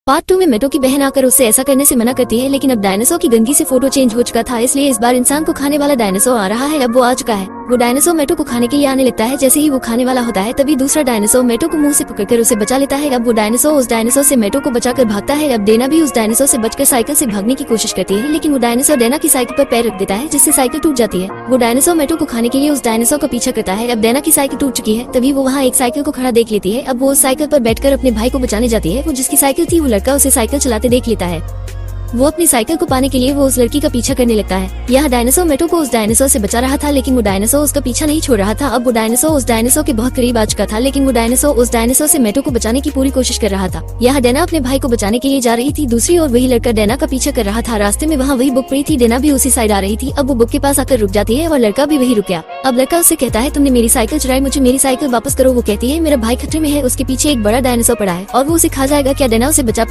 Part 2 में मेटो की बहन आकर उससे ऐसा करने से मना करती है, लेकिन अब डायनासोर की गंदगी से फोटो चेंज हो चुका था, इसलिए इस बार इंसान को खाने वाला डायनासोर आ रहा है। अब वो आ चुका है। वो डायनासोर मेटो को खाने के लिए आने लगता है। जैसे ही वो खाने वाला होता है तभी दूसरा डायनासोर मेटो को मुंह से पकड़कर उसे बचा लेता है। अब वो डायनासोर उस डायनासोर से मेटो को बचाकर भागता है। अब डेना भी उस डायनासोर से बचकर साइकिल से भागने की कोशिश करती है, लेकिन वो डायनासोर डेना की साइकिल पर पैर रख देता है, जिससे साइकिल टूट जाती है। वो डायनासोर मेटो को खाने के लिए उस डायनासोर का पीछा करता है। अब डेना की साइकिल टूट चुकी है, तभी वो वहाँ एक साइकिल को खड़ा देख लेती है। अब वो उस साइकिल पर बैठकर अपने भाई को बचाने जाती है। वो जिसकी साइकिल थी वो लड़का उसे साइकिल चलाते देख लेता है। वो अपनी साइकिल को पाने के लिए वो उस लड़की का पीछा करने लगता है। यह डायनासोर मेटो को उस डायनासोर से बचा रहा था, लेकिन वो डायनासोर उसका पीछा नहीं छोड़ रहा था। अब वो डायनासोर उस डायनासोर के बहुत करीब आ चुका था, लेकिन वो डायनासोर उस डायनासोर से मेटो को बचाने की पूरी कोशिश कर रहा था। यह डेना अपने भाई को बचाने के लिए जा रही थी। दूसरी ओर वही लड़का डेना का पीछा कर रहा था। रास्ते में वहाँ वही बुक पड़ी थी। डेना भी उसी साइड आ रही थी। अब वो बुक के पास आकर रुक जाती है और लड़का भी वही रुक गया। अब लड़का उससे कहता है, तुमने मेरी साइकिल चुराई, मुझे मेरी साइकिल वापस करो। वो कहती है, मेरा भाई खतरे में है, उसके पीछे एक बड़ा डायनासोर पड़ा है और वो उसे खा जाएगा, क्या डेना उसे बचा